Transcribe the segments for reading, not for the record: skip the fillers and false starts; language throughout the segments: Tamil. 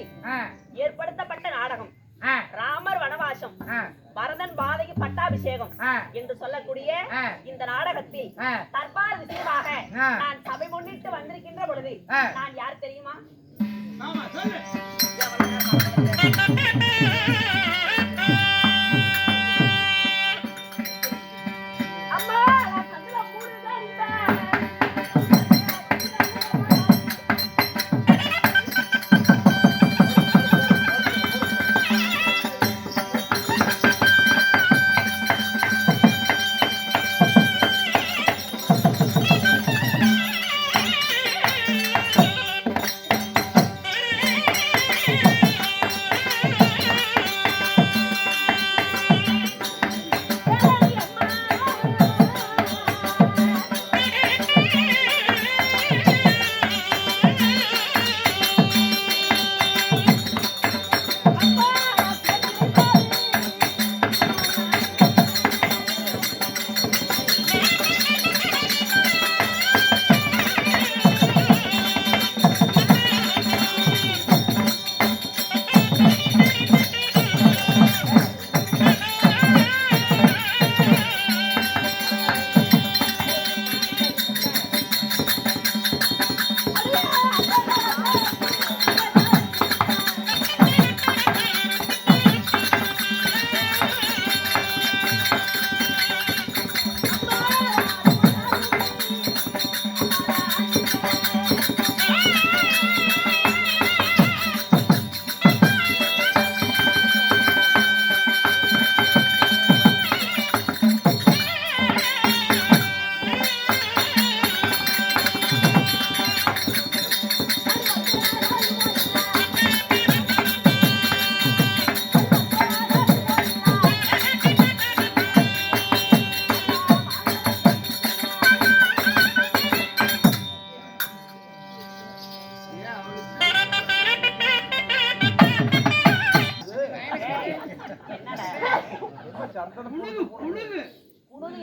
சொல்லி ஏற்படுத்தப்பட்ட நாடகம் ராமர் வனவாசம் பரதன் பாதைக்கு பட்டாபிஷேகம் என்று சொல்லக்கூடிய இந்த நாடகத்தில் தர்பார் விஷயமாக நான் சபை முன்னிட்டு வந்திருக்கின்ற பொழுது நான் யார் தெரியுமா?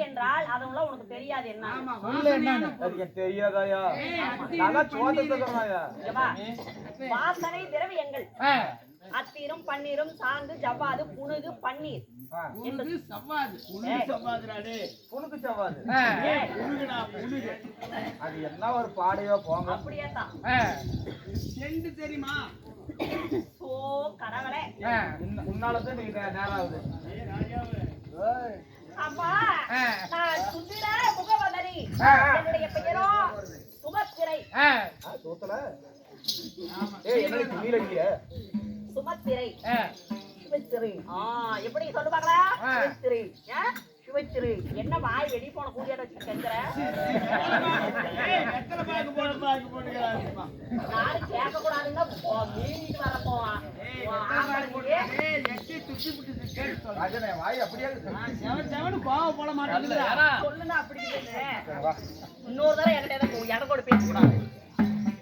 என்றால் அதெல்லாம் உனக்கு தெரியாது. என்ன தெரியாதாயா? வாசனை திரவியங்கள் அத்தீரும் பன்னீரும் சாந்து ஜவ்வாது புனுகு பன்னீர் அது என்ன ஒரு பாடையோ போங்க. அப்படியே தான் தெரியுமா? ஓ கடவுளே, உன்னாலதான் நீங்க நேரம் ஆகுது. அம்மா நான் சுந்தர முகவதரி, என்னுடைய பெயரோ சுமத்திரை. சுமத்திரை எப்படி சொல்லு பாக்கலாம்? சிவத்திரை என்ன வாய் வெளியே போன கூடியாட வச்சு கேட்கிற? நாடு கேட்க கூடாதுன்னா மீனிட்டு வர போவான். சொல்லுங்க அப்படி இன்னொரு தடவை என்கிட்ட எனக்கு கூட பேசக்கூடாது.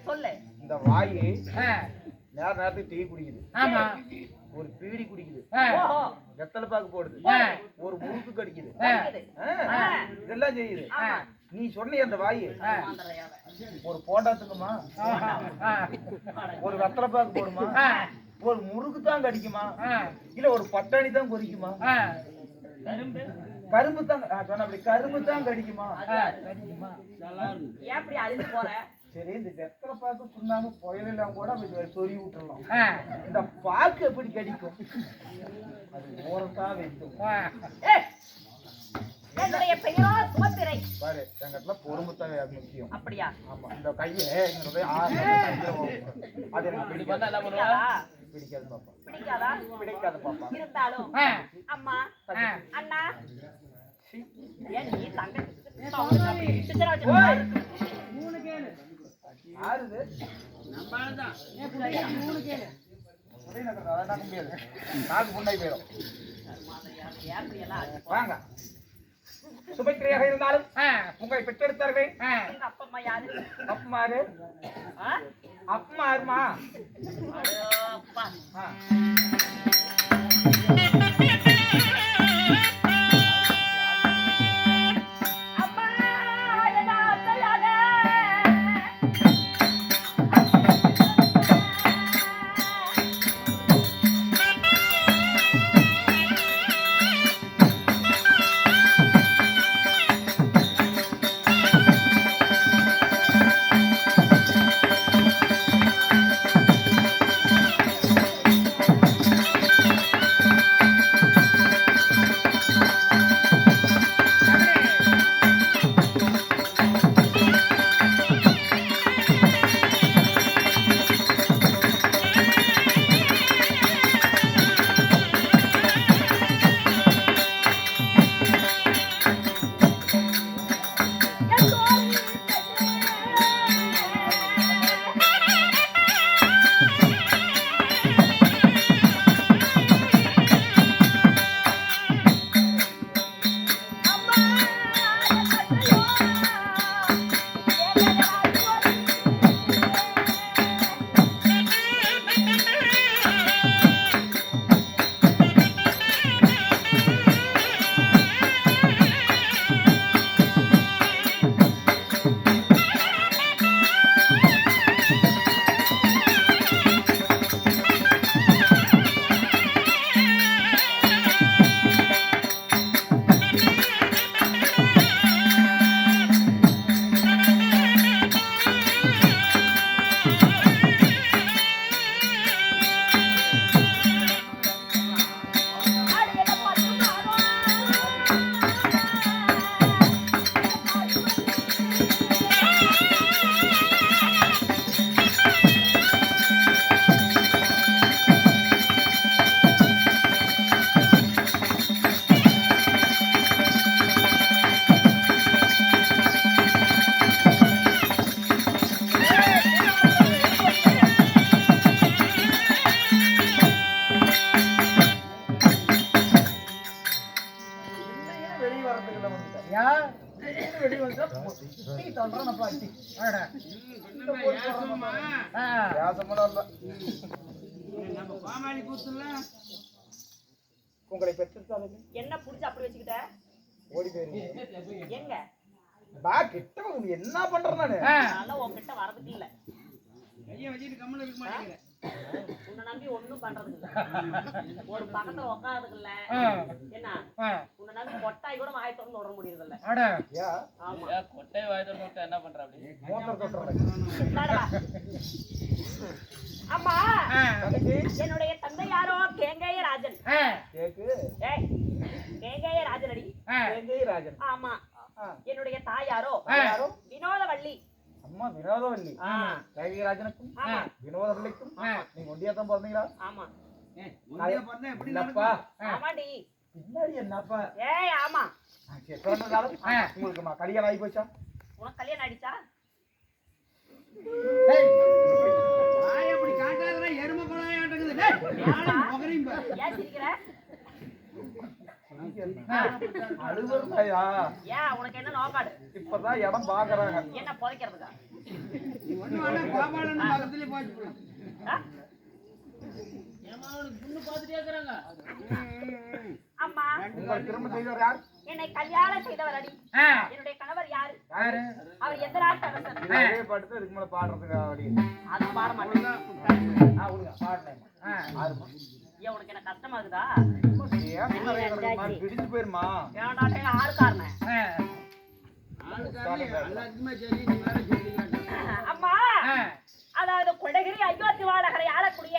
சொல்லு. இந்த வாயு நேரத்துக்கு டீ குடிக்குது, ஒரு பீடி குடிக்குது, வெத்தலை பாக்கு போடுது, ஒரு முறுக்கு கடிக்குது, இதெல்லாம் செய்யுது. நீ சொன்ன அந்த வாயு ஒரு போட்டாத்துக்குமா, ஒரு வெத்தலை பாக்கு போடுமா, ஒரு முறுக்கு தான் கடிக்குமா, இல்ல ஒரு பட்டாணி தான் பொரிக்குமா, கரும்பு தான் சொன்ன அப்படி கரும்பு தான் கடிக்குமா? எப்படி அழிஞ்சு போற? சரி, இந்த வெத்தலை பாக்கு புண்ணாம புயலாம் கூட சொறி விட்டுறலாம். இந்த பாக்கு எப்படி கடிக்கும்? அது ஓரத்தா வைக்கும். என்னுடைய பெயரோ சுமத்திரை. பாரு, எங்கிட்ட பொறுமைத்தாவே முக்கியம். அப்படியா? ஆமா. இந்த கையை அது எனக்கு பிடிக்காது பாப்பா. பிடிக்காதா? பிடிக்காது பாப்பா. இருந்தாலும் அம்மா அண்ணா ஏன் நீ தங்க சுபக்கிரியாக இருந்தாலும் உங்களை பெற்றெடுத்தார்கள். அப்பம்மா யாரு? அப்பமாரு அப்பமாருமா வெடி வந்து நீ தள்ளுற பாட்டி உங்களை பெற்று என்ன புடிச்சு அப்படி வச்சுக்கிட்ட ஓடி போயிருங்க எங்க பா கிட்ட என்ன பண்றேன் நானு அதெல்லாம் உன்கிட்ட வரதுக்கு இல்ல கையை வச்சுட்டு கம்மல இருக்க மாட்டேங்கிற உன்னை நம்பி ஒண்ணும் பண்றதுக்கு இல்ல ஒரு பக்கத்துல உட்காரதுக்கு இல்ல என்ன உன்னை நம்பி கொட்டாய் கூட வாய் திறந்து விட முடியறது இல்ல ஆமா கொட்டை வாய் திறந்து என்ன பண்ற அப்படி மோட்டர் தொட்டுறேன் அம்மா என்னுடைய தந்தை யாரோ கேங்கேய ராஜன் கேக்கு கேங்கேய ராஜன் அடி கேங்கை ராஜன் ஆமா என்னுடைய தாயாரோ வினோதவள்ளி அம்மா வினோதவல்லி கேங்கை ராஜனுக்கும் வினோதவல்லிக்கும் நீங்க ஒண்டியாதான் பிறந்தீங்களா ஆமா இல்லப்பா ஆமாடி பின்னாடி என்னப்பா ஏய் ஆமா உங்களுக்கு கல்யாணம் ஆகி போச்சா உனக்கு கல்யாணம் ஆயிடுச்சா அப்படி காட்டாதடா எருமை கொலையா ஆட்டங்குது ஏன் சிரிக்கிற அழுவருந்தாயா ஏன் உனக்கு என்ன நோக்காடு இப்பதான் இடம் பாக்குறாங்க என்ன புதைக்கிறதுக்கா ஒண்ணு வேணா கோபாலன் பக்கத்துல போச்சு அம்மா உங்களை திரும்ப செய்தவர் யார் என்னை கல்யாணம் செய்தவர் அடி என்னுடைய கணவர் யாரு அவர் எந்த நாட்டு அரசர் அதே பாட்டு இதுக்கு மேல பாடுறதுக்கு அப்படி அது பாட மாட்டேன் ஏன் உனக்கு என்ன கஷ்டமா இருக்குதா பிடிச்சு போயிருமா வேண்டாட்டே ஆறு காரணம் அம்மா அதாவது கொடகிரி அயோத்தி வாழகரை ஆளக்கூடிய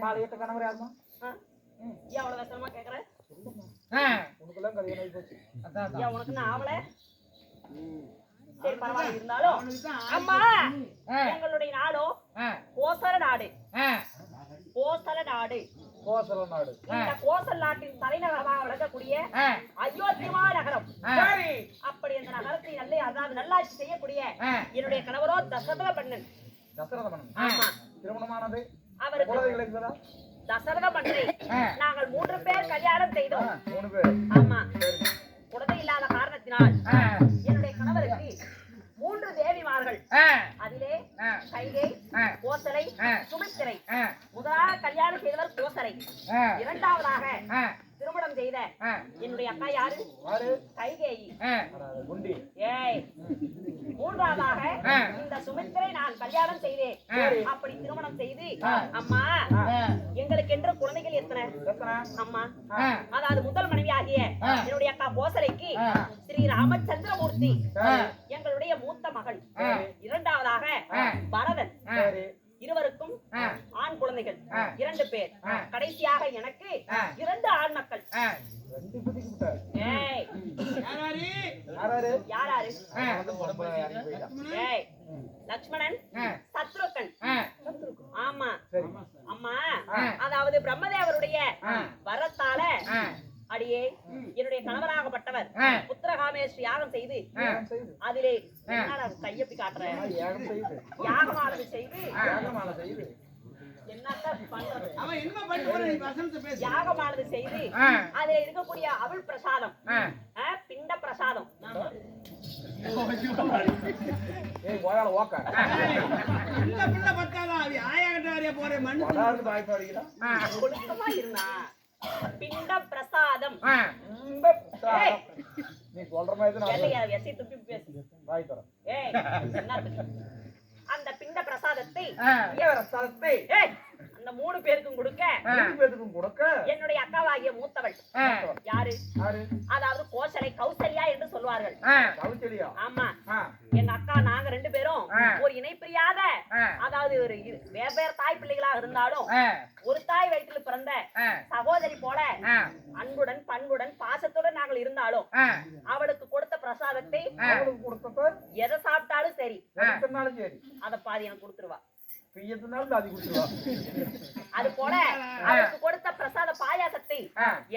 மாலையிட்ட கணவர் யாருமா ஏன் அவ்வளவு வெசனமா கேக்குற உனக்கெல்லாம் கல்யாணம் ஆகி போச்சு ஏன் உனக்கு நான் ஆவல சரி பரவாயில்ல இருந்தாலும் அம்மா எங்களுடைய நாடோ கோசல நாடு கோசல நாடு கோசல நாடு. இந்த கோசல் நாட்டின் தலைநகரமாக விளங்கக்கூடிய அயோத்திமா நகரம். அப்படி அந்த நகரத்தை அதாவது நல்லாட்சி செய்யக்கூடிய என்னுடைய கணவரோ தசரத மன்னன். தசரத மன்னன். ஆமா. திருமணமானது அவருக்கு குழந்தைகள் இருக்கிறதா? தசரத மன்னரை நாங்கள் 3 பேர் கல்யாணம் செய்தோம். 3 பேர். ஆமா. குழந்தை இல்லாத காரணத்தினால் என்னுடைய கணவருக்கு 3 தேவிமார்கள். அதிலே கைகை, கோசலை, சுமித்திரை. முதலாக கல்யாணம் செய்தவர் கோசலை. இரண்டாவதாக திருமணம் செய்த என்னுடைய அக்கா யாரு? கைகேயி. குண்டி. ஏய், மூன்றாவதாக இந்த சுமித்திரை நான் கல்யாணம் செய்தேன். அப்படி திருமணம் செய்து அம்மா எங்களுக்கு என்று குழந்தைகள் எத்தனை? அம்மா, அதாவது முதல் மனைவி ஆகிய என்னுடைய அக்கா கோசலைக்கு ஸ்ரீ ராமச்சந்திரமூர்த்தி எங்களுடைய மூத்த மகன். இரண்டாவதாக பரதன். இருவருக்கும் ஆண் குழந்தைகள் 2 பேர். கடைசியாக எனக்கு 2 ஆண் மக்கள். ஏய், யாராரு? ஏய், லட்சுமணன், சத்ருகன். ஆமா. அம்மா, அதாவது பிரம்மதேவருடைய வரத்தால அடியே என்னுடைய கணவராகப்பட்டவர் புத்திரகாமேஸ்வரி யாகம் செய்து அதிலே கையப்பி காட்டுறேன் யாகமானது செய்து யாகமானது செய்து அதில் இருக்கக்கூடிய அவள் பிரசாதம், பிண்ட பிரசாதம். இருந்தா பிண்ட பிரசாதம். நீ சொல்ற மாதிரி துப்பி பேசு. அந்த பிண்ட பிரசாதத்தை அந்த 3 பேருக்கும் கொடுக்க என்னுடைய அக்காவாகிய மூத்தவள் யாரு? அதாவது கோசலை கௌசல்யா என்று சொல்வார்கள். ஆமா. எங்க அக்கா நாங்க 2 பேரும் ஒரு இணை பிரியாத, அதாவது ஒரு வெவ்வேறு தாய் பிள்ளைகளாக இருந்தாலும் ஒரு தாய் வயிற்றில் பிறந்த சகோதரி போல அன்புடன் பண்புடன் பாசத்துடன் நாங்கள் இருந்தாலும் அவளுக்கு கொடுத்த பிரசாதத்தை எதை சாப்பிட்டாலும் சரி அத பாதி எனக்கு கொடுத்துருவா. அது போல அவளுக்கு கொடுத்த பிரசாத பாயாசத்தை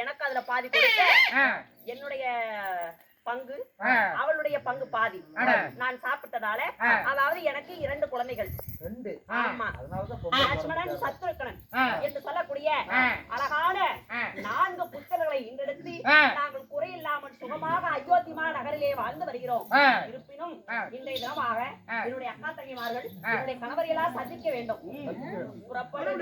எனக்கு அதுல பாதி கொடுத்த என்னுடைய பங்கு, அவளுடைய பங்கு பாதி நான் சாப்பிட்டதால, அதாவது எனக்கு 2 குழந்தைகள். ஆமா. லட்சுமணன், சத்ருகன் என்று சொல்லக்கூடிய அழகான 4 புத்தர்களை இன்றெடுத்து நாங்கள் குறையில்லாமல் சுகமாக அயோத்திமா நகரிலே வாழ்ந்து வருகிறோம். இருப்பினும் இன்றைய தினமாக என்னுடைய அக்கா தங்கிமார்கள் என்னுடைய கணவரையெல்லாம் சந்திக்க வேண்டும். புறப்படும்.